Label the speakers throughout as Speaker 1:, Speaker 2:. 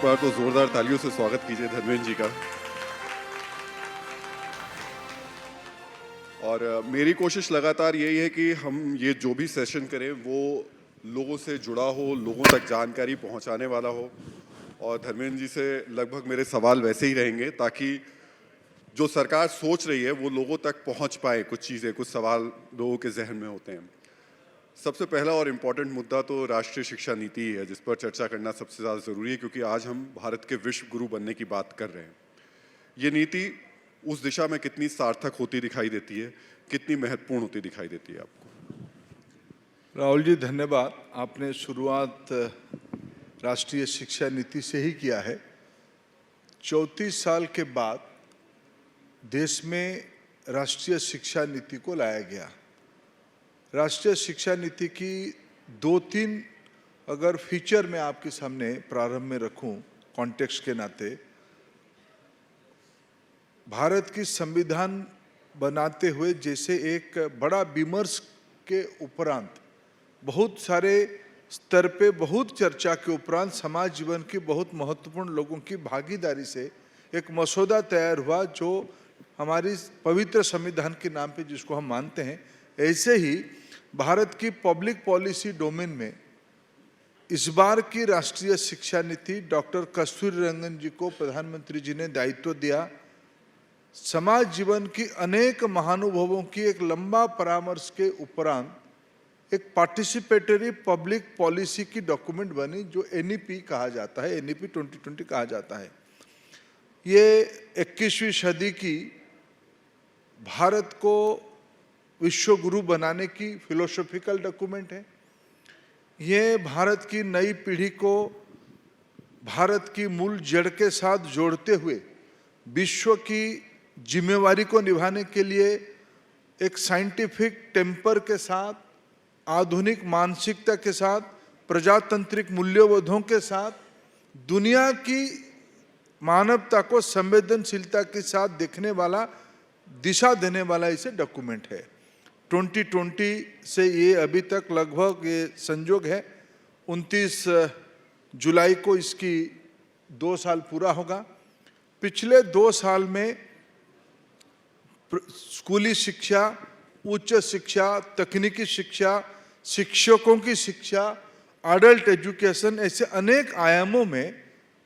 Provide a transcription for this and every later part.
Speaker 1: बार तो जोरदार तालियों से स्वागत कीजिए धर्मेंद्र जी का। और मेरी कोशिश लगातार यही है कि हम ये जो भी सेशन करें वो लोगों से जुड़ा हो, लोगों तक जानकारी पहुंचाने वाला हो। और धर्मेंद्र जी से लगभग मेरे सवाल वैसे ही रहेंगे ताकि जो सरकार सोच रही है वो लोगों तक पहुंच पाए। कुछ चीज़ें, कुछ सवाल लोगों के जहन में होते हैं। सबसे पहला और इम्पॉर्टेंट मुद्दा तो राष्ट्रीय शिक्षा नीति ही है, जिस पर चर्चा करना सबसे ज़्यादा ज़रूरी है, क्योंकि आज हम भारत के विश्व गुरु बनने की बात कर रहे हैं। ये नीति उस दिशा में कितनी सार्थक होती दिखाई देती है, कितनी महत्वपूर्ण होती दिखाई देती है आपको?
Speaker 2: राहुल जी, धन्यवाद। आपने शुरुआत राष्ट्रीय शिक्षा नीति से ही किया है। 34 साल के बाद देश में राष्ट्रीय शिक्षा नीति को लाया गया। राष्ट्रीय शिक्षा नीति की 2-3 अगर फीचर मैं आपके सामने प्रारंभ में रखूं कॉन्टेक्स्ट के नाते, भारत की संविधान बनाते हुए जैसे एक बड़ा विमर्श के उपरांत, बहुत सारे स्तर पे बहुत चर्चा के उपरांत, समाज जीवन की बहुत महत्वपूर्ण लोगों की भागीदारी से एक मसौदा तैयार हुआ जो हमारी पवित्र संविधान के नाम पे जिसको हम मानते हैं। ऐसे ही भारत की पब्लिक पॉलिसी डोमेन में इस बार की राष्ट्रीय शिक्षा नीति डॉक्टर कस्तूरी रंगन जी को प्रधानमंत्री जी ने दायित्व दिया। समाज जीवन की अनेक महानुभवों की एक लंबा परामर्श के उपरांत एक पार्टिसिपेटरी पब्लिक पॉलिसी की डॉक्यूमेंट बनी जो एनईपी कहा जाता है, एनईपी 2020 कहा जाता है। ये 21वीं सदी की भारत को विश्व गुरु बनाने की फिलोसॉफिकल डॉक्यूमेंट है। ये भारत की नई पीढ़ी को भारत की मूल जड़ के साथ जोड़ते हुए विश्व की जिम्मेवारी को निभाने के लिए एक साइंटिफिक टेम्पर के साथ, आधुनिक मानसिकता के साथ, प्रजातांत्रिक मूल्यबोधों के साथ, दुनिया की मानवता को संवेदनशीलता के साथ देखने वाला, दिशा देने वाला इसे डॉक्यूमेंट है। 2020 से ये अभी तक लगभग ये संजोग है 29 जुलाई को इसकी 2 साल पूरा होगा। पिछले 2 साल में स्कूली शिक्षा, उच्च शिक्षा, तकनीकी शिक्षा, शिक्षकों की शिक्षा, अडल्ट एजुकेशन, ऐसे अनेक आयामों में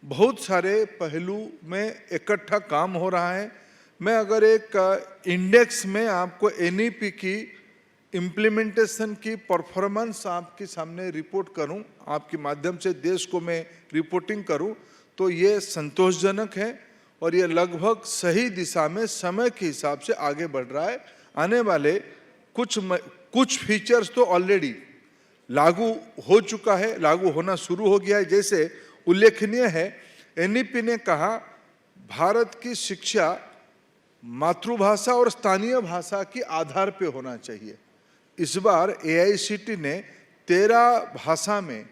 Speaker 2: बहुत सारे पहलू में इकट्ठा काम हो रहा है। मैं अगर एक इंडेक्स में आपको एनईपी की इम्प्लीमेंटेशन की परफॉर्मेंस आपके सामने रिपोर्ट करूं, आपके माध्यम से देश को मैं रिपोर्टिंग करूं, तो ये संतोषजनक है और ये लगभग सही दिशा में समय के हिसाब से आगे बढ़ रहा है। आने वाले कुछ फीचर्स तो ऑलरेडी लागू हो चुका है, लागू होना शुरू हो गया है। जैसे उल्लेखनीय है, एनईपी ने कहा भारत की शिक्षा मातृभाषा और स्थानीय भाषा के आधार पे होना चाहिए। इस बार एआईसीटी ने 13 भाषा में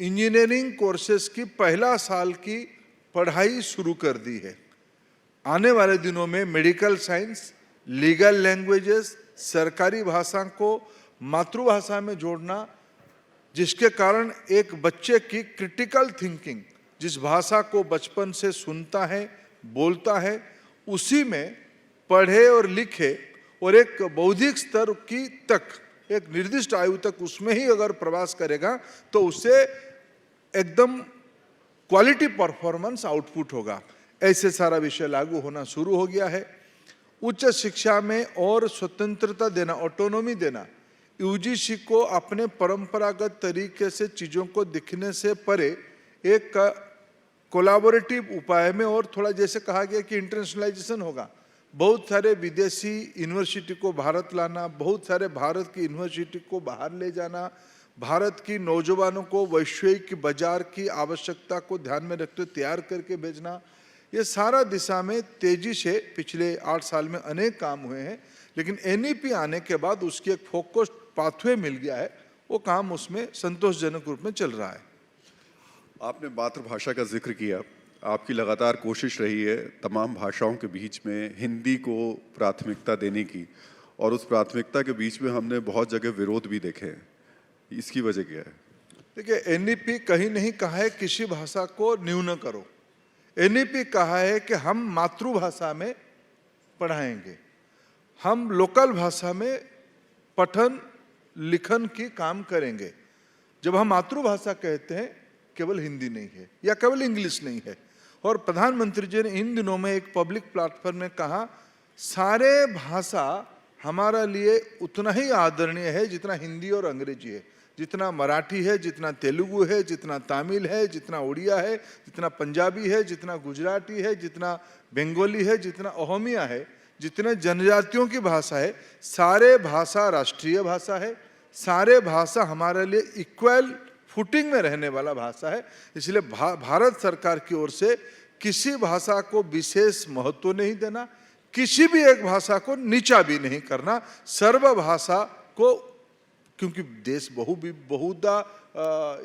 Speaker 2: इंजीनियरिंग कोर्सेज की पहला साल की पढ़ाई शुरू कर दी है। आने वाले दिनों में मेडिकल साइंस, लीगल लैंग्वेजेस, सरकारी भाषा को मातृभाषा में जोड़ना, जिसके कारण एक बच्चे की क्रिटिकल थिंकिंग, जिस भाषा को बचपन से सुनता है, बोलता है, उसी में पढ़े और लिखे और एक बौद्धिक स्तर की तक, एक निर्दिष्ट आयु तक उसमें ही अगर प्रवास करेगा तो उससे एकदम क्वालिटी परफॉर्मेंस आउटपुट होगा। ऐसे सारा विषय लागू होना शुरू हो गया है। उच्च शिक्षा में और स्वतंत्रता देना, ऑटोनॉमी देना, यूजीसी को अपने परंपरागत तरीके से चीज़ों को दिखने से परे एक कोलैबोरेटिव उपाय में और थोड़ा जैसे कहा गया कि इंटरनेशनलाइजेशन होगा। बहुत सारे विदेशी यूनिवर्सिटी को भारत लाना, बहुत सारे भारत की यूनिवर्सिटी को बाहर ले जाना, भारत की नौजवानों को वैश्विक बाजार की आवश्यकता को ध्यान में रखते तैयार करके भेजना, ये सारा दिशा में तेजी से पिछले 8 साल में अनेक काम हुए हैं। लेकिन एनईपी आने के बाद उसकी एक फोकस्ड पाथवे मिल गया है, वो काम उसमें संतोषजनक रूप में चल रहा है।
Speaker 1: आपने मातृभाषा का जिक्र किया। आपकी लगातार कोशिश रही है तमाम भाषाओं के बीच में हिंदी को प्राथमिकता देने की, और उस प्राथमिकता के बीच में हमने बहुत जगह विरोध भी देखे हैं। इसकी वजह क्या है?
Speaker 2: देखिए, एनईपी कहीं नहीं कहा है किसी भाषा को न्यून करो। एनईपी कहा है कि हम मातृभाषा में पढ़ाएंगे, हम लोकल भाषा में पठन लिखन की काम करेंगे। जब हम मातृभाषा कहते हैं, केवल हिंदी नहीं है या केवल इंग्लिश नहीं है। और प्रधानमंत्री जी ने इन दिनों में एक पब्लिक प्लेटफॉर्म में कहा, सारे भाषा हमारा लिए उतना ही आदरणीय है जितना हिंदी और अंग्रेजी है, जितना मराठी है, जितना तेलुगु है, जितना तमिल है, जितना उड़िया है, जितना पंजाबी है, जितना गुजराती है, जितना बंगाली है, जितना ओहमिया है, जितने जनजातियों की भाषा है। सारे भाषा राष्ट्रीय भाषा है, सारे भाषा हमारे लिए इक्वल फुटिंग में रहने वाला भाषा है। इसलिए भारत सरकार की ओर से किसी भाषा को विशेष महत्व नहीं देना, किसी भी एक भाषा को नीचा भी नहीं करना। सर्व भाषा को, क्योंकि देश बहुधा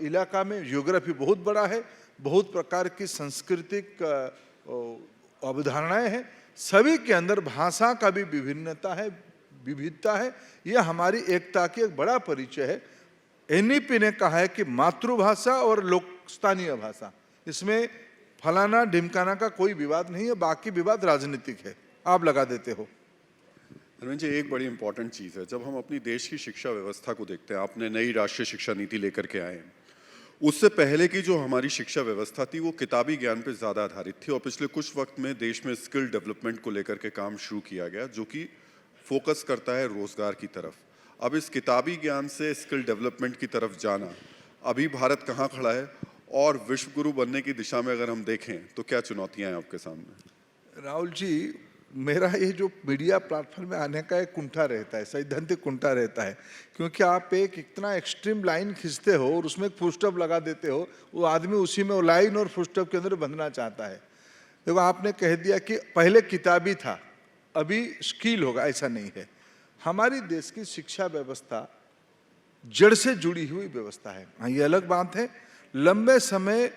Speaker 2: इलाका में ज्योग्राफी बहुत बड़ा है, बहुत प्रकार की सांस्कृतिक अवधारणाएं हैं, सभी के अंदर भाषा का भी विभिन्नता है, विविधता है। यह हमारी एकता की एक बड़ा परिचय है। एनईपी ने कहा है कि मातृभाषा और लोक स्थानीय भाषा, इसमें फलाना ढिमकाना का कोई विवाद नहीं है, बाकी विवाद राजनीतिक है, आप लगा देते हो।
Speaker 1: धर्मेंद्र जी, एक बड़ी इंपॉर्टेंट चीज़ है, जब हम अपनी देश की शिक्षा व्यवस्था को देखते हैं, आपने नई राष्ट्रीय शिक्षा नीति लेकर के आए हैं, उससे पहले की जो हमारी शिक्षा व्यवस्था थी वो किताबी ज्ञान पे ज़्यादा आधारित थी। और पिछले कुछ वक्त में देश में स्किल डेवलपमेंट को लेकर के काम शुरू किया गया, जो कि फोकस करता है रोजगार की तरफ। अब इस किताबी ज्ञान से स्किल डेवलपमेंट की तरफ जाना, अभी भारत कहाँ खड़ा है, और विश्व गुरु बनने की दिशा में अगर हम देखें तो क्या चुनौतियाँ हैं आपके सामने?
Speaker 2: राहुल जी, मेरा ये जो मीडिया प्लेटफॉर्म में आने का एक कुंठा रहता है, सैद्धांतिक कुंठा रहता है, क्योंकि आप एक इतना एक्सट्रीम लाइन खींचते हो और उसमें एक फुल स्टॉप लगा देते हो, वो आदमी उसी में वो लाइन और फुल स्टॉप के अंदर बंधना चाहता है। देखो, आपने कह दिया कि पहले किताबी था, अभी स्किल होगा, ऐसा नहीं है। हमारी देश की शिक्षा व्यवस्था जड़ से जुड़ी हुई व्यवस्था है। हाँ, ये अलग बात है, लंबे समय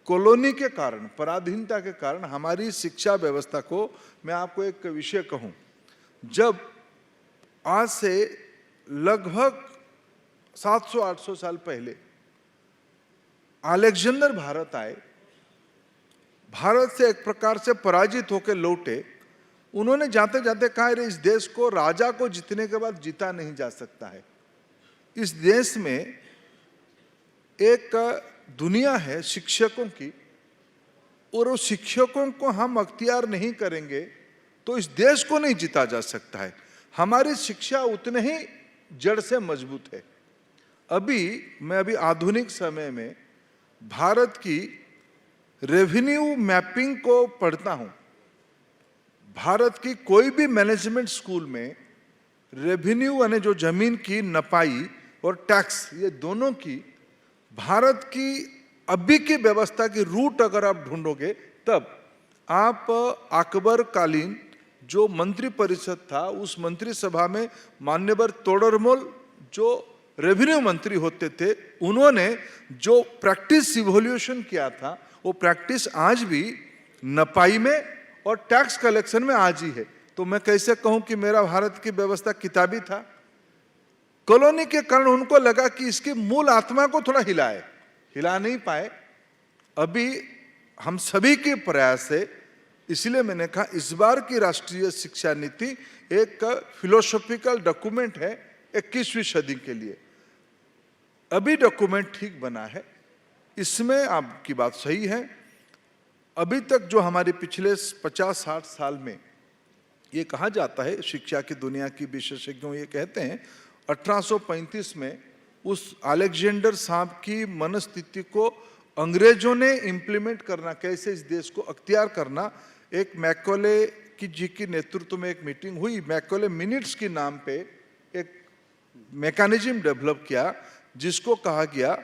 Speaker 2: कॉलोनी के कारण, पराधीनता के कारण हमारी शिक्षा व्यवस्था को, मैं आपको एक विषय कहूं, जब आज से लगभग 700-800 साल पहले अलेक्जेंडर भारत आए, भारत से एक प्रकार से पराजित होकर लौटे। उन्होंने जाते जाते कहा, अरे इस देश को राजा को जीतने के बाद जीता नहीं जा सकता है। इस देश में एक दुनिया है शिक्षकों की, और उस शिक्षकों को हम अख्तियार नहीं करेंगे तो इस देश को नहीं जीता जा सकता है। हमारी शिक्षा उतने ही जड़ से मजबूत है। मैं अभी आधुनिक समय में भारत की रेवेन्यू मैपिंग को पढ़ता हूं। भारत की कोई भी मैनेजमेंट स्कूल में रेवेन्यू यानी जो जमीन की नपाई और टैक्स, ये दोनों की भारत की अभी की व्यवस्था की रूट अगर आप ढूंढोगे, तब आप अकबर कालीन जो मंत्री परिषद था, उस मंत्री सभा में मान्यवर तोडरमल जो रेवेन्यू मंत्री होते थे, उन्होंने जो प्रैक्टिस इवोल्यूशन किया था, वो प्रैक्टिस आज भी नपाई में और टैक्स कलेक्शन में आज ही है। तो मैं कैसे कहूं कि मेरा भारत की व्यवस्था किताबी था? कॉलोनी के कारण उनको लगा कि इसकी मूल आत्मा को थोड़ा हिला नहीं पाए। अभी हम सभी के प्रयास से, इसलिए मैंने कहा इस बार की राष्ट्रीय शिक्षा नीति एक फिलोसॉफिकल डॉक्यूमेंट है 21वीं सदी के लिए। अभी डॉक्यूमेंट ठीक बना है, इसमें आपकी बात सही है। अभी तक जो हमारे पिछले 50-60 साल में ये कहा जाता है, शिक्षा की दुनिया की विशेषज्ञों ये कहते हैं, 1835 में उस अलेक्जेंडर साहब की मनस्थिति को अंग्रेजों ने इम्प्लीमेंट करना, कैसे इस देश को अख्तियार करना, एक मैकॉले की जी की नेतृत्व में एक मीटिंग हुई। मैकॉले मिनट्स के नाम पे एक मैकेनिज्म डेवलप किया, जिसको कहा गया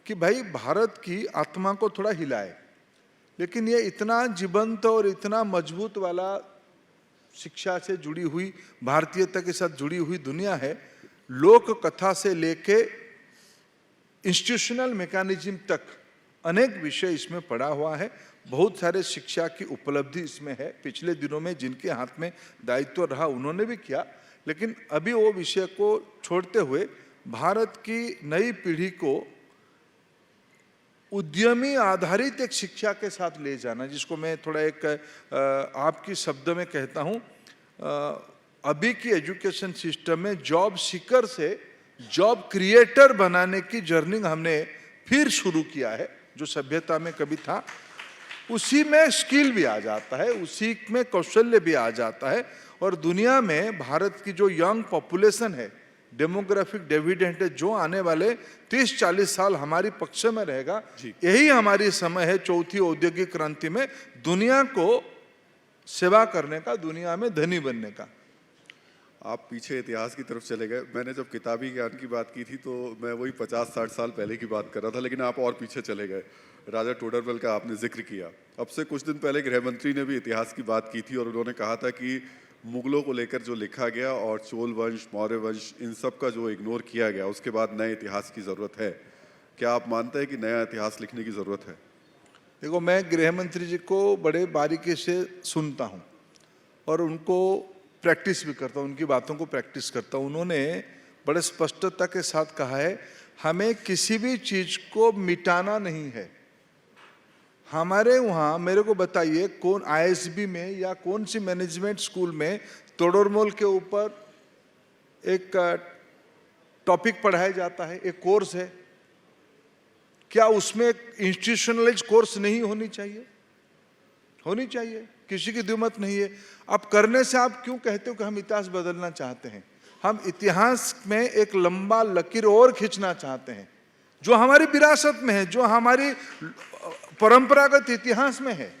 Speaker 2: कि भाई भारत की आत्मा को थोड़ा हिलाए। लेकिन ये इतना जीवंत और इतना मजबूत वाला शिक्षा से जुड़ी हुई, भारतीयता के साथ जुड़ी हुई दुनिया है। लोक कथा से लेके इंस्टीट्यूशनल मैकेनिज्म तक अनेक विषय इसमें पड़ा हुआ है। बहुत सारे शिक्षा की उपलब्धि इसमें है। पिछले दिनों में जिनके हाथ में दायित्व रहा उन्होंने भी किया, लेकिन अभी वो विषय को छोड़ते हुए भारत की नई पीढ़ी को उद्यमी आधारित एक शिक्षा के साथ ले जाना, जिसको मैं थोड़ा एक आपकी शब्द में कहता हूँ, अभी की एजुकेशन सिस्टम में जॉब सीकर से जॉब क्रिएटर बनाने की जर्नी हमने फिर शुरू किया है। जो सभ्यता में कभी था, उसी में स्किल भी आ जाता है, उसी में कौशल्य भी आ जाता है। और दुनिया में भारत की जो यंग पॉपुलेशन है, डेमोग्राफिक डिविडेंड है, जो आने वाले 30-40 साल हमारी पक्ष में रहेगा, यही हमारी समय है चौथी औद्योगिक क्रांति में दुनिया को सेवा करने का, दुनिया में धनी बनने का।
Speaker 1: आप पीछे इतिहास की तरफ चले गए। मैंने जब किताबी ज्ञान की बात की थी तो मैं वही 50-60 साल पहले की बात कर रहा था, लेकिन आप और पीछे चले गए। राजा टोडरमल का आपने जिक्र किया। अब से कुछ दिन पहले गृह मंत्री ने भी इतिहास की बात की थी और उन्होंने कहा था कि मुगलों को लेकर जो लिखा गया और चोल वंश, मौर्य वंश, इन सब का जो इग्नोर किया गया, उसके बाद नए इतिहास की ज़रूरत है। क्या आप मानते हैं कि नया इतिहास लिखने की ज़रूरत है?
Speaker 2: देखो, मैं गृह मंत्री जी को बड़े बारीकी से सुनता हूँ और उनको प्रैक्टिस भी करता हूँ, उनकी बातों को प्रैक्टिस करता हूँ। उन्होंने बड़े स्पष्टता के साथ कहा है, हमें किसी भी चीज़ को मिटाना नहीं है। हमारे वहाँ मेरे को बताइए, कौन आईएसबी में या कौन सी मैनेजमेंट स्कूल में तोडरमल के ऊपर एक टॉपिक पढ़ाया जाता है, एक कोर्स है? क्या उसमें एक इंस्टीट्यूशनलाइज्ड कोर्स नहीं होनी चाहिए? होनी चाहिए, किसी की दुमत नहीं है। अब करने से आप क्यों कहते हो कि हम इतिहास बदलना चाहते हैं? हम इतिहास में एक लंबा लकीर और खींचना चाहते हैं, जो हमारी विरासत में है, जो हमारी परंपरागत इतिहास में है।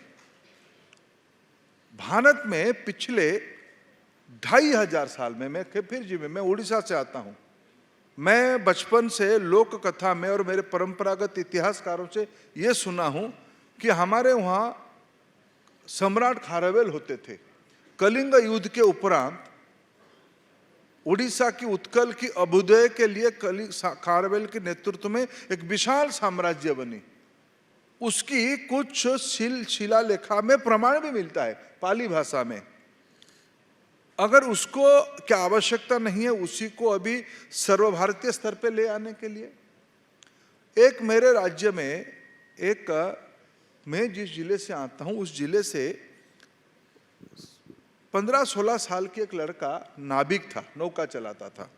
Speaker 2: भारत में पिछले 2500 साल में, मैं उड़ीसा से आता हूं, मैं बचपन से लोक कथा में और मेरे परंपरागत इतिहासकारों से यह सुना हूं कि हमारे वहां सम्राट खारवेल होते थे। कलिंग युद्ध के उपरांत उड़ीसा की उत्कल की अभ्युदय के लिए खारवेल के नेतृत्व में एक विशाल साम्राज्य बनी। उसकी कुछ शिलालेखा में प्रमाण भी मिलता है पाली भाषा में। अगर उसको क्या आवश्यकता नहीं है उसी को अभी सर्वभारतीय स्तर पे ले आने के लिए? एक मेरे राज्य में, मैं जिस जिले से आता हूं, उस जिले से 15-16 साल की एक लड़का नाविक था, नौका चलाता था।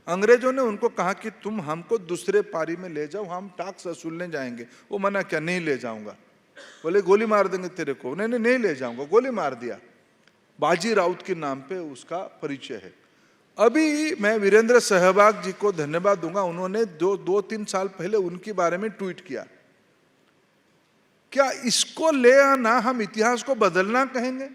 Speaker 2: अंग्रेजों ने उनको कहा कि तुम हमको दूसरे पारी में ले जाओ, हम टैक्स वसूलने जाएंगे। वो मना क्या, नहीं ले जाऊंगा। बोले गोली मार देंगे तेरे को। उन्होंने नहीं ले जाऊंगा, गोली मार दिया। बाजी राउत के नाम पे उसका परिचय है। अभी मैं वीरेंद्र सहवाग जी को धन्यवाद दूंगा, उन्होंने 2-3 साल पहले उनके बारे में ट्वीट किया। क्या इसको ले आना हम इतिहास को बदलना कहेंगे?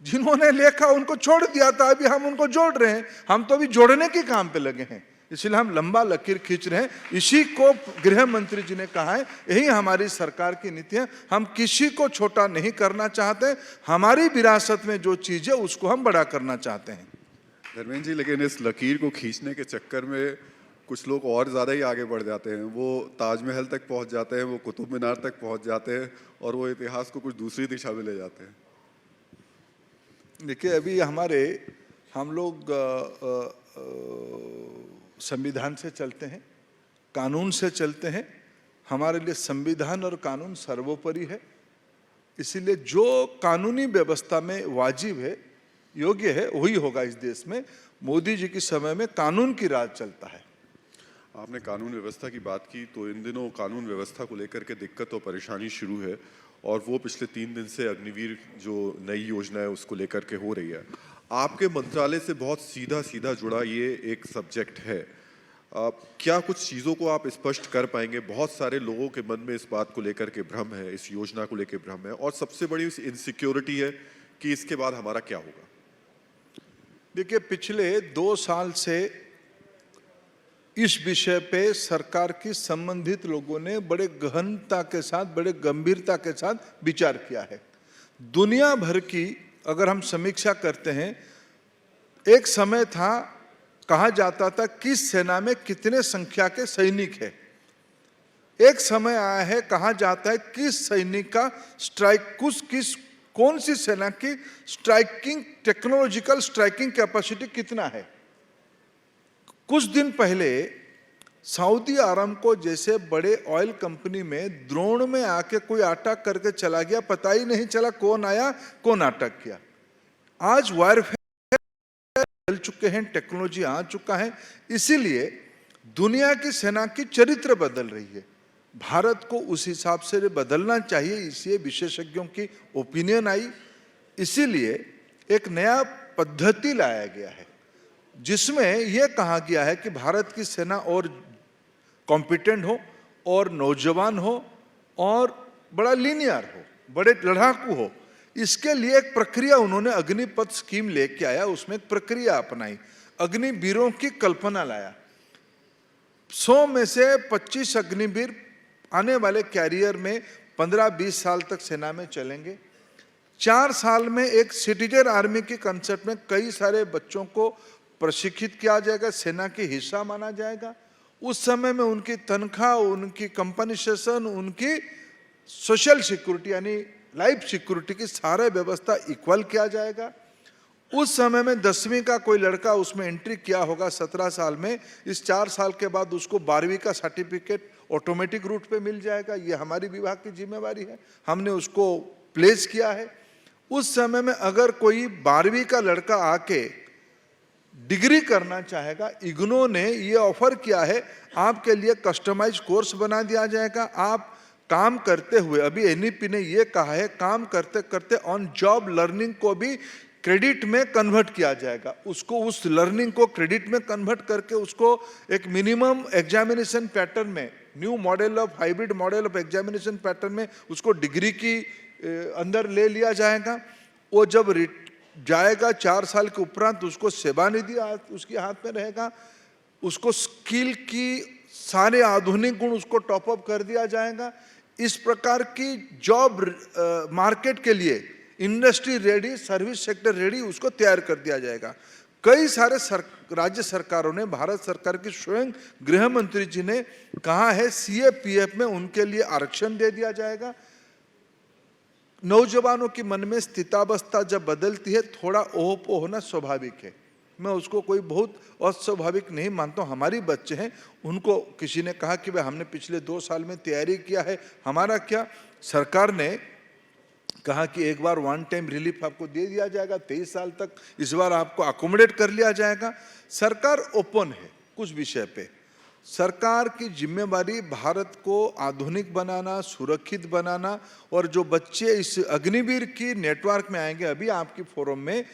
Speaker 2: जिन्होंने लेखा उनको छोड़ दिया था, अभी हम उनको जोड़ रहे हैं। हम तो अभी जोड़ने के काम पे लगे हैं, इसलिए हम लंबा लकीर खींच रहे हैं। इसी को गृह मंत्री जी ने कहा है, यही हमारी सरकार की नीति है। हम किसी को छोटा नहीं करना चाहते, हमारी विरासत में जो चीज है उसको हम बड़ा करना चाहते हैं।
Speaker 1: धर्मेंद्र जी, लेकिन इस लकीर को खींचने के चक्कर में कुछ लोग और ज़्यादा ही आगे बढ़ जाते हैं। वो ताजमहल तक पहुंच जाते हैं, वो कुतुब मीनार तक पहुंच जाते हैं और वो इतिहास को कुछ दूसरी दिशा में ले जाते हैं।
Speaker 2: देखिए, अभी हम लोग संविधान से चलते हैं, कानून से चलते हैं। हमारे लिए संविधान और कानून सर्वोपरि है। इसीलिए जो कानूनी व्यवस्था में वाजिब है, योग्य है, वही होगा इस देश में। मोदी जी के समय में कानून की राज चलता है।
Speaker 1: आपने कानून व्यवस्था की बात की, तो इन दिनों कानून व्यवस्था को लेकर के दिक्कत और परेशानी शुरू है और वो पिछले 3 दिन से अग्निवीर जो नई योजना है उसको लेकर के हो रही है। आपके मंत्रालय से बहुत सीधा जुड़ा ये एक सब्जेक्ट है। क्या कुछ चीज़ों को आप स्पष्ट कर पाएंगे? बहुत सारे लोगों के मन में इस बात को लेकर के भ्रम है, इस योजना को लेकर भ्रम है और सबसे बड़ी इनसिक्योरिटी है कि इसके बाद हमारा क्या होगा।
Speaker 2: देखिए, पिछले 2 साल से इस विषय पे सरकार की संबंधित लोगों ने बड़े गहनता के साथ, बड़े गंभीरता के साथ विचार किया है। दुनिया भर की अगर हम समीक्षा करते हैं, एक समय था कहा जाता था किस सेना में कितने संख्या के सैनिक है। एक समय आया है कहा जाता है किस सैनिक का कौन सी सेना की टेक्नोलॉजिकल स्ट्राइकिंग कैपेसिटी कितना है। कुछ दिन पहले सऊदी आरामको जैसे बड़े ऑयल कंपनी में द्रोण में आके कोई अटैक करके चला गया, पता ही नहीं चला कौन आया कौन अटैक किया। आज वारफेयर चल चुके हैं, टेक्नोलॉजी आ चुका है, इसीलिए दुनिया की सेना की चरित्र बदल रही है। भारत को उस हिसाब से बदलना चाहिए, इसलिए विशेषज्ञों की ओपिनियन आई, इसीलिए एक नया पद्धति लाया गया है जिसमें यह कहा गया है कि भारत की सेना और कॉम्पिटेंट हो और नौजवान हो और बड़ा लीनियर हो, बड़े लड़ाकू हो। इसके लिए एक प्रक्रिया उन्होंने अग्निपथ स्कीम लेके आया, उसमें एक प्रक्रिया अपनाई, अग्निवीरों की कल्पना लाया। 100 में से 25 अग्निवीर आने वाले कैरियर में 15-20 साल तक सेना में चलेंगे। 4 साल में एक सिटीजन आर्मी के कंसेप्ट में कई सारे बच्चों को प्रशिक्षित किया जाएगा, सेना के हिस्सा माना जाएगा। उस समय में उनकी तनख्वाह, उनकी कंपनसेशन, उनकी सोशल सिक्योरिटी यानी लाइफ सिक्योरिटी की सारे व्यवस्था इक्वल किया जाएगा। उस समय में 10वीं का कोई लड़का उसमें एंट्री किया होगा 17 साल में, इस 4 साल के बाद उसको 12वीं का सर्टिफिकेट ऑटोमेटिक रूट पे मिल जाएगा। ये हमारी विभाग की जिम्मेवारी है, हमने उसको प्लेस किया है। उस समय में अगर कोई 12वीं का लड़का आके डिग्री करना चाहेगा, इग्नो ने ये ऑफर किया है, आपके लिए कस्टमाइज कोर्स बना दिया जाएगा। आप काम करते हुए, अभी एनईपी ने ये कहा है, काम करते करते ऑन जॉब लर्निंग को भी क्रेडिट में कन्वर्ट किया जाएगा। उसको उस लर्निंग को क्रेडिट में कन्वर्ट करके उसको एक मिनिमम एग्जामिनेशन पैटर्न में, new model of hybrid model of examination pattern में उसको डिग्री की अंदर ले लिया जाएगा। वो जब जाएगा 4 साल के उपरांत उसको सेवानिधि उसके हाथ में रहेगा, उसको स्किल की सारे आधुनिक गुण उसको टॉपअप कर दिया जाएगा। इस प्रकार की जॉब मार्केट के लिए industry ready, service sector ready उसको तैयार कर दिया जाएगा। कई सारे राज्य सरकारों ने, भारत सरकार की स्वयं गृह मंत्री जी ने कहा है सीएपीएफ में उनके लिए आरक्षण दे दिया जाएगा। नौजवानों के मन में स्थितावस्था जब बदलती है, थोड़ा ओह होना स्वाभाविक है, मैं उसको कोई बहुत अस्वाभाविक नहीं मानता हूँ। हमारी बच्चे हैं, उनको किसी ने कहा कि भाई हमने पिछले 2 साल में तैयारी किया है, हमारा क्या, सरकार ने कहा कि एक बार वन टाइम रिलीफ आपको दे दिया जाएगा 23 साल तक, इस बार आपको अकोमोडेट कर लिया जाएगा। सरकार ओपन है कुछ विषय पे। सरकार की जिम्मेवारी भारत को आधुनिक बनाना, सुरक्षित बनाना, और जो बच्चे इस अग्निवीर की नेटवर्क में आएंगे, अभी आपकी फोरम में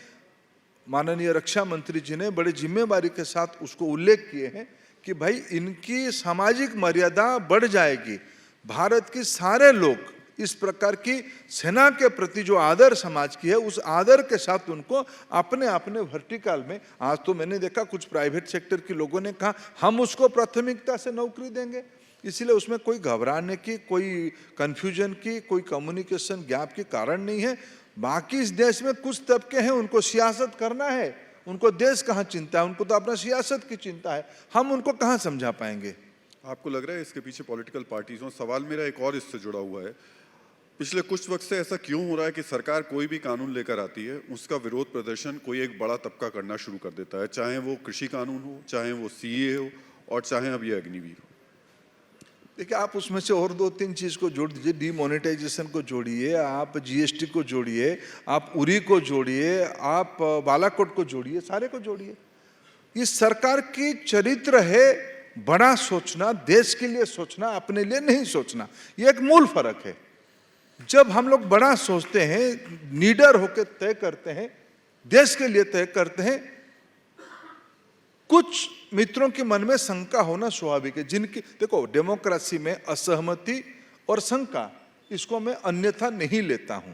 Speaker 2: माननीय रक्षा मंत्री जी ने बड़े जिम्मेवारी के साथ उसको उल्लेख किए हैं कि भाई इनकी सामाजिक मर्यादा बढ़ जाएगी। भारत के सारे लोग इस प्रकार की सेना के प्रति जो आदर समाज की है, उस आदर के साथ उनको अपने अपने वर्टिकल में, आज तो मैंने देखा कुछ प्राइवेट सेक्टर के लोगों ने कहा हम उसको प्राथमिकता से नौकरी देंगे, इसलिए उसमें कोई घबराने की, कोई कंफ्यूजन की, कोई कम्युनिकेशन गैप की कारण नहीं है। बाकी इस देश में कुछ तबके हैं, उनको सियासत करना है, उनको देश कहाँ चिंता है, उनको तो अपना सियासत की चिंता है, हम उनको कहाँ समझा पाएंगे।
Speaker 1: आपको लग रहा है इसके पीछे पॉलिटिकल पार्टीज हो? सवाल मेरा एक और इससे जुड़ा हुआ है, पिछले कुछ वक्त से ऐसा क्यों हो रहा है कि सरकार कोई भी कानून लेकर आती है, उसका विरोध प्रदर्शन कोई एक बड़ा तबका करना शुरू कर देता है, चाहे वो कृषि कानून हो, चाहे वो सीए हो, और चाहे अब ये अग्निवीर हो।
Speaker 2: देखिए, आप उसमें से और 2-3 चीज को जोड़ दीजिए, डीमोनेटाइजेशन को जोड़िए, आप जीएसटी को जोड़िए, आप उरी को जोड़िए, आप बालाकोट को जोड़िए, सारे को जोड़िए। इस सरकार की चरित्र है बड़ा सोचना, देश के लिए सोचना, अपने लिए नहीं सोचना। ये एक मूल फर्क है। जब हम लोग बड़ा सोचते हैं, लीडर होकर तय करते हैं, देश के लिए तय करते हैं, कुछ मित्रों के मन में शंका होना स्वाभाविक है। जिनकी, देखो, डेमोक्रेसी में असहमति और शंका, इसको मैं अन्यथा नहीं लेता हूं।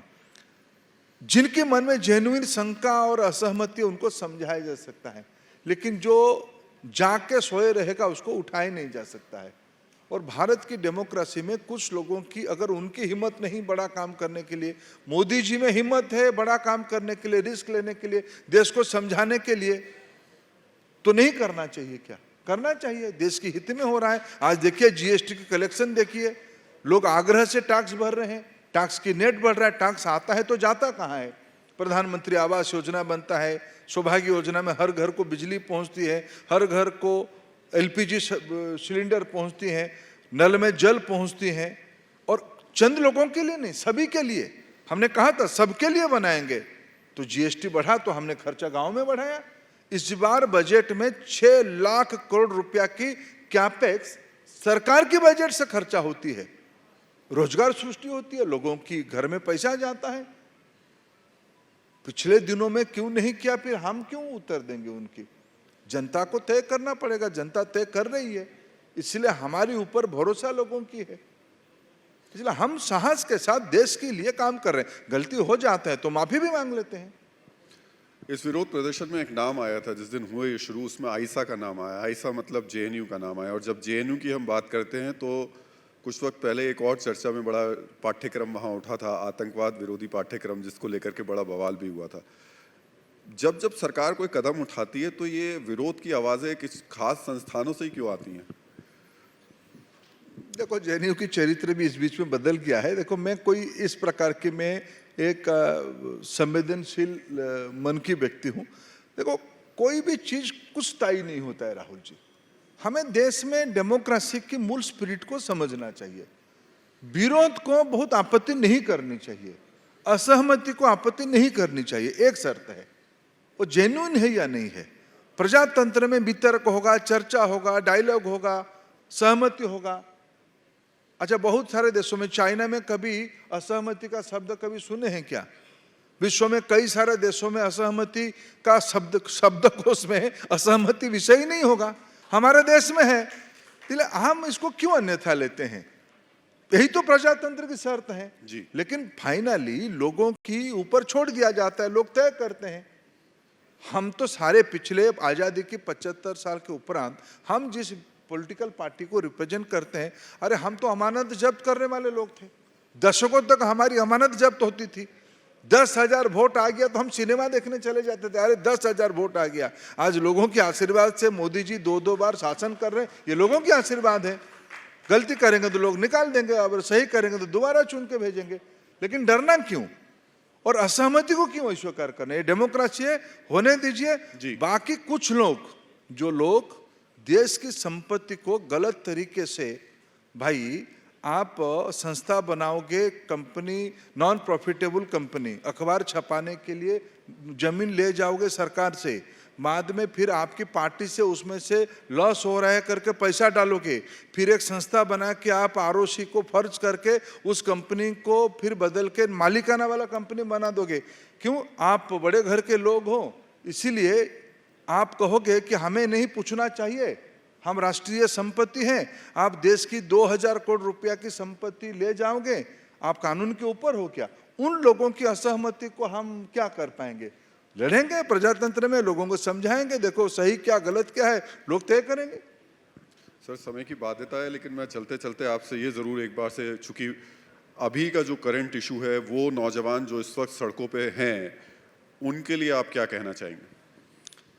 Speaker 2: जिनके मन में जेन्युइन शंका और असहमति, उनको समझाया जा सकता है, लेकिन जो जाके सोए रहेगा उसको उठाया नहीं जा सकता है। और भारत की डेमोक्रेसी में कुछ लोगों की, अगर उनकी हिम्मत नहीं बड़ा काम करने के लिए, मोदी जी में हिम्मत है बड़ा काम करने के लिए, रिस्क लेने के लिए, देश को समझाने के लिए, तो नहीं करना चाहिए क्या? करना चाहिए, देश के हित में हो रहा है। आज देखिए जीएसटी की कलेक्शन देखिए, लोग आग्रह से टैक्स भर रहे हैं, टैक्स की नेट बढ़ रहा है, टैक्स आता है तो जाता कहाँ है? प्रधानमंत्री आवास योजना बनता है, सौभाग्य योजना में हर घर को बिजली पहुंचती है, हर घर को एलपीजी सिलेंडर पहुंचती हैं, नल में जल पहुंचती हैं, और चंद लोगों के लिए नहीं, सभी के लिए। हमने कहा था सबके लिए बनाएंगे, तो जीएसटी बढ़ा तो हमने खर्चा गांव में बढ़ाया। इस बार बजट में 6 लाख करोड़ रुपया की कैपेक्स सरकार के बजट से खर्चा होती है, रोजगार सृष्टि होती है, लोगों की घर में पैसा जाता है। पिछले दिनों में क्यों नहीं किया, फिर हम क्यों उत्तर देंगे उनकी? जनता को तय करना पड़ेगा, जनता तय कर रही है, इसलिए हमारे ऊपर भरोसा लोगों की है, इसलिए हम साहस के साथ देश के लिए काम कर रहे हैं। गलती हो जाता है तो माफी भी मांग लेते हैं।
Speaker 1: इस विरोध प्रदर्शन में एक नाम आया था जिस दिन हुए ये शुरू, उसमें आयशा का नाम आया। आयशा मतलब जेएनयू का नाम आया, और जब जेएनयू की हम बात करते हैं तो कुछ वक्त पहले एक और चर्चा में बड़ा पाठ्यक्रम वहाँ उठा था, आतंकवाद विरोधी पाठ्यक्रम, जिसको लेकर के बड़ा बवाल भी हुआ था। जब जब सरकार कोई कदम उठाती है तो ये विरोध की आवाज़ें किस खास संस्थानों से ही क्यों आती हैं?
Speaker 2: देखो, जेएनयू की चरित्र भी इस बीच में बदल गया है। देखो, मैं कोई इस प्रकार की, मैं एक संवेदनशील मन की व्यक्ति हूँ। देखो, कोई भी चीज कुछ स्थायी नहीं होता है राहुल जी। हमें देश में डेमोक्रेसी की मूल स्पिरिट को समझना चाहिए। विरोध को बहुत आपत्ति नहीं करनी चाहिए, असहमति को आपत्ति नहीं करनी चाहिए। एक शर्त है, वो जेन्युइन है या नहीं है। प्रजातंत्र में वितर्क होगा, चर्चा होगा, डायलॉग होगा, सहमति होगा। अच्छा, बहुत सारे देशों में, चाइना में कभी असहमति का शब्द कभी सुने हैं क्या? विश्व में कई सारे देशों में असहमति का शब्दकोश में असहमति विषय ही नहीं होगा। हमारे देश में है, इसलिए हम इसको क्यों अन्यथा लेते हैं? यही तो प्रजातंत्र की शर्त है
Speaker 1: जी।
Speaker 2: लेकिन फाइनली लोगों की ऊपर छोड़ दिया जाता है, लोग तय करते हैं। हम तो सारे पिछले आजादी की 75 साल के उपरांत हम जिस पॉलिटिकल पार्टी को रिप्रेजेंट करते हैं, अरे हम तो अमानत जब्त करने वाले लोग थे। दशकों तक हमारी अमानत जब्त होती थी। 10,000 वोट आ गया तो हम सिनेमा देखने चले जाते थे, अरे 10,000 वोट आ गया। आज लोगों के आशीर्वाद से मोदी जी 2-2 बार शासन कर रहे हैं, ये लोगों के आशीर्वाद है। गलती करेंगे तो लोग निकाल देंगे, अगर सही करेंगे तो दोबारा चुन के भेजेंगे। लेकिन डरना क्यों और असहमति को क्यों स्वीकार करना? ये डेमोक्रेसी है, होने दीजिए। बाकी कुछ लोग, जो लोग देश की संपत्ति को गलत तरीके से, भाई आप संस्था बनाओगे, कंपनी, नॉन प्रॉफिटेबल कंपनी, अखबार छपाने के लिए जमीन ले जाओगे सरकार से, बाद में फिर आपकी पार्टी से उसमें से लॉस हो रहा है करके पैसा डालोगे, फिर एक संस्था बना के आप आरओसी को फर्ज करके उस कंपनी को फिर बदल के मालिकाना वाला कंपनी बना दोगे। क्यों? आप बड़े घर के लोग हो, इसीलिए आप कहोगे कि हमें नहीं पूछना चाहिए, हम राष्ट्रीय संपत्ति हैं। आप देश की 2,000 करोड़ रुपया की संपत्ति ले जाओगे, आप कानून के ऊपर हो क्या? उन लोगों की असहमति को हम क्या कर पाएंगे? लड़ेंगे प्रजातंत्र में, लोगों को समझाएंगे, देखो सही क्या गलत क्या है, लोग तय करेंगे।
Speaker 1: सर, समय की बाध्यता है, लेकिन मैं चलते चलते आपसे ये ज़रूर एक बार से, चूंकि अभी का जो करंट इशू है वो नौजवान जो इस वक्त सड़कों पे हैं, उनके लिए आप क्या कहना चाहेंगे?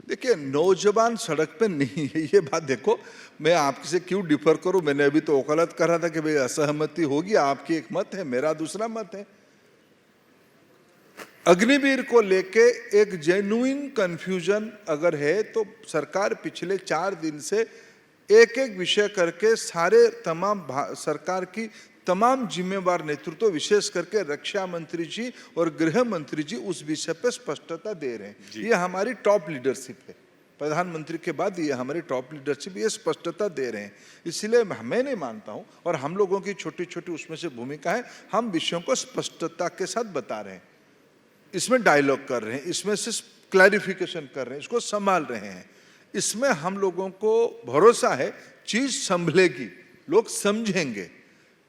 Speaker 2: देखिए, नौजवान सड़क पे नहीं है, ये बात देखो, मैं आपसे क्यों डिफर करूं? मैंने अभी तो वकालत करा था कि भाई असहमति होगी, आपकी एक मत है, मेरा दूसरा मत है। अग्निवीर को लेके एक जेन्युइन कंफ्यूजन अगर है तो सरकार पिछले 4 दिन से एक एक विषय करके सारे तमाम सरकार की तमाम जिम्मेवार नेतृत्व, विशेष करके रक्षा मंत्री जी और गृह मंत्री जी, उस विषय पर स्पष्टता दे रहे हैं। ये हमारी टॉप लीडरशिप है, प्रधानमंत्री के बाद ये हमारी टॉप लीडरशिप ये स्पष्टता दे रहे हैं। इसलिए मैं नहीं मानता हूं, और हम लोगों की छोटी छोटी उसमें से भूमिका है, हम विषयों को स्पष्टता के साथ बता रहे हैं, इसमें डायलॉग कर रहे हैं, इसमें से क्लैरिफिकेशन कर रहे हैं, इसको संभाल रहे हैं। इसमें हम लोगों को भरोसा है चीज संभलेगी, लोग समझेंगे।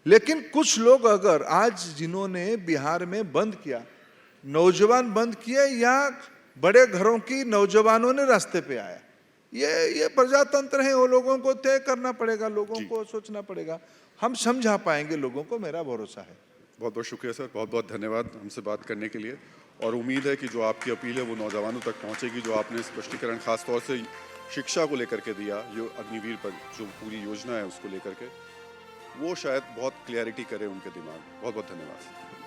Speaker 2: लेकिन कुछ लोग अगर आज जिन्होंने बिहार में बंद किया, नौजवान बंद किए या बड़े घरों की नौजवानों ने रास्ते पे आया, ये प्रजातंत्र है, वो लोगों को तय करना पड़ेगा, लोगों को सोचना पड़ेगा। हम समझा पाएंगे लोगों को, मेरा भरोसा है।
Speaker 1: बहुत बहुत शुक्रिया सर, बहुत बहुत धन्यवाद हमसे बात करने के लिए, और उम्मीद है कि जो आपकी अपील है वो नौजवानों तक पहुंचेगी। जो आपने स्पष्टीकरण खास तौर से शिक्षा को लेकर के दिया, जो अग्निवीर पर जो पूरी योजना है उसको लेकर के, वो शायद बहुत क्लैरिटी करे उनके दिमाग में। बहुत बहुत धन्यवाद।